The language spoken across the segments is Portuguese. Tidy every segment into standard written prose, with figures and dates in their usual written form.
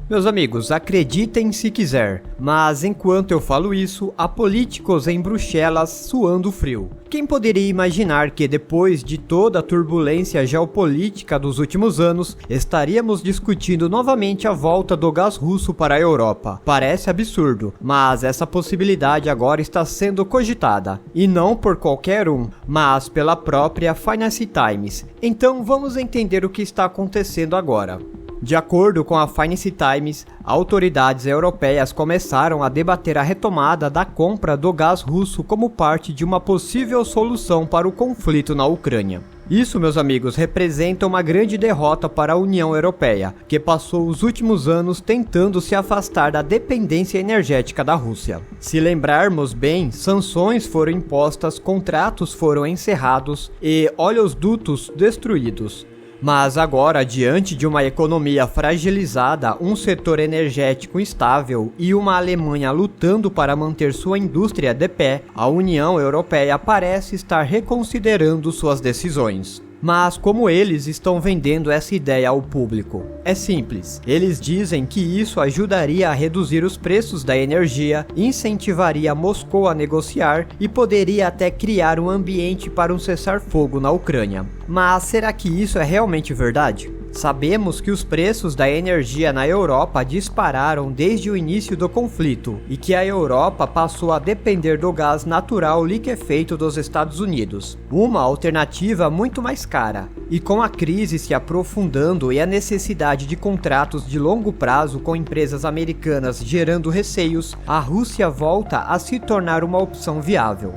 Meus amigos, acreditem se quiser, mas enquanto eu falo isso, há políticos em Bruxelas suando frio. Quem poderia imaginar que depois de toda a turbulência geopolítica dos últimos anos, estaríamos discutindo novamente a volta do gás russo para a Europa? Parece absurdo, mas essa possibilidade agora está sendo cogitada, e não por qualquer um, mas pela própria Financial Times. Então vamos entender o que está acontecendo agora. De acordo com a Financial Times, autoridades europeias começaram a debater a retomada da compra do gás russo como parte de uma possível solução para o conflito na Ucrânia. Isso, meus amigos, representa uma grande derrota para a União Europeia, que passou os últimos anos tentando se afastar da dependência energética da Rússia. Se lembrarmos bem, sanções foram impostas, contratos foram encerrados e oleodutos destruídos. Mas agora, diante de uma economia fragilizada, um setor energético instável e uma Alemanha lutando para manter sua indústria de pé, a União Europeia parece estar reconsiderando suas decisões. Mas como eles estão vendendo essa ideia ao público? É simples, eles dizem que isso ajudaria a reduzir os preços da energia, incentivaria Moscou a negociar e poderia até criar um ambiente para um cessar-fogo na Ucrânia. Mas será que isso é realmente verdade? Sabemos que os preços da energia na Europa dispararam desde o início do conflito e que a Europa passou a depender do gás natural liquefeito dos Estados Unidos, uma alternativa muito mais cara. E com a crise se aprofundando e a necessidade de contratos de longo prazo com empresas americanas gerando receios, a Rússia volta a se tornar uma opção viável.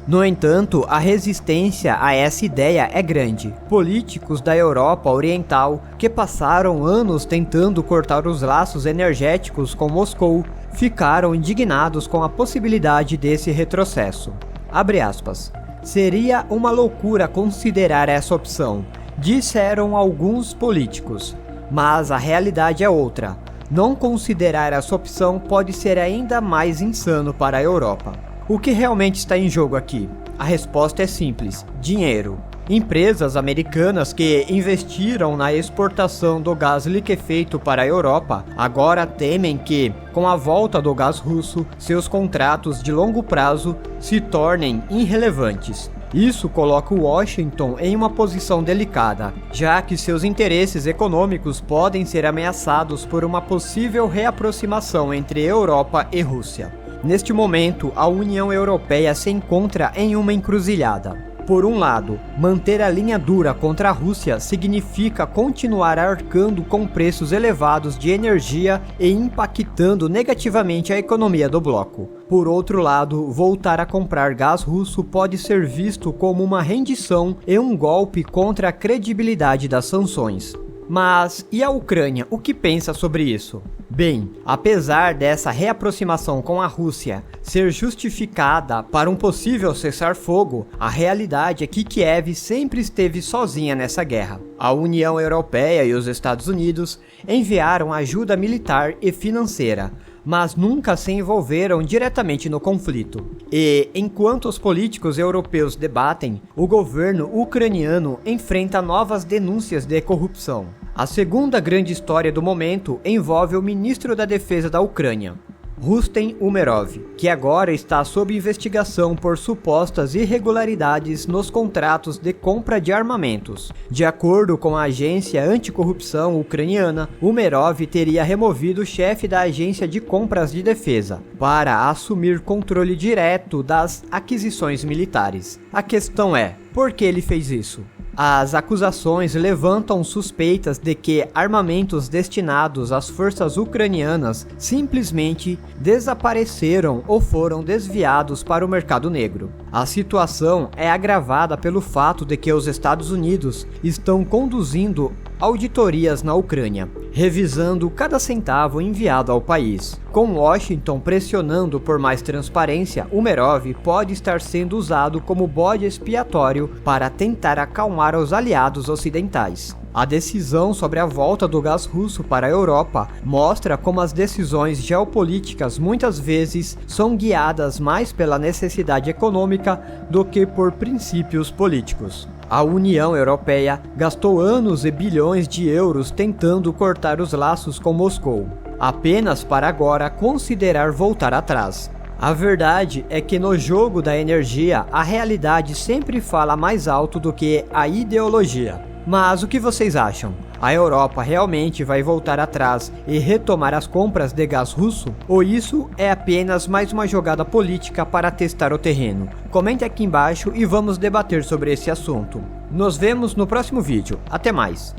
No entanto, a resistência a essa ideia é grande. Políticos da Europa Oriental, que passaram anos tentando cortar os laços energéticos com Moscou, ficaram indignados com a possibilidade desse retrocesso. Abre aspas. Seria uma loucura considerar essa opção, disseram alguns políticos. Mas a realidade é outra. Não considerar essa opção pode ser ainda mais insano para a Europa. O que realmente está em jogo aqui? A resposta é simples: dinheiro. Empresas americanas que investiram na exportação do gás liquefeito para a Europa agora temem que, com a volta do gás russo, seus contratos de longo prazo se tornem irrelevantes. Isso coloca Washington em uma posição delicada, já que seus interesses econômicos podem ser ameaçados por uma possível reaproximação entre Europa e Rússia. Neste momento, a União Europeia se encontra em uma encruzilhada. Por um lado, manter a linha dura contra a Rússia significa continuar arcando com preços elevados de energia e impactando negativamente a economia do bloco. Por outro lado, voltar a comprar gás russo pode ser visto como uma rendição e um golpe contra a credibilidade das sanções. Mas e a Ucrânia? O que pensa sobre isso? Bem, apesar dessa reaproximação com a Rússia ser justificada para um possível cessar-fogo, a realidade é que Kiev sempre esteve sozinha nessa guerra. A União Europeia e os Estados Unidos enviaram ajuda militar e financeira, mas nunca se envolveram diretamente no conflito. E, enquanto os políticos europeus debatem, o governo ucraniano enfrenta novas denúncias de corrupção. A segunda grande história do momento envolve o ministro da Defesa da Ucrânia, Rustem Umerov, que agora está sob investigação por supostas irregularidades nos contratos de compra de armamentos. De acordo com a agência anticorrupção ucraniana, Umerov teria removido o chefe da agência de compras de defesa para assumir controle direto das aquisições militares. A questão é, por que ele fez isso? As acusações levantam suspeitas de que armamentos destinados às forças ucranianas simplesmente desapareceram ou foram desviados para o mercado negro. A situação é agravada pelo fato de que os Estados Unidos estão conduzindo auditorias na Ucrânia, revisando cada centavo enviado ao país. Com Washington pressionando por mais transparência, Umerov pode estar sendo usado como bode expiatório para tentar acalmar os aliados ocidentais. A decisão sobre a volta do gás russo para a Europa mostra como as decisões geopolíticas muitas vezes são guiadas mais pela necessidade econômica do que por princípios políticos. A União Europeia gastou anos e bilhões de euros tentando cortar os laços com Moscou, apenas para agora considerar voltar atrás. A verdade é que no jogo da energia, a realidade sempre fala mais alto do que a ideologia. Mas o que vocês acham? A Europa realmente vai voltar atrás e retomar as compras de gás russo? Ou isso é apenas mais uma jogada política para testar o terreno? Comente aqui embaixo e vamos debater sobre esse assunto. Nos vemos no próximo vídeo. Até mais!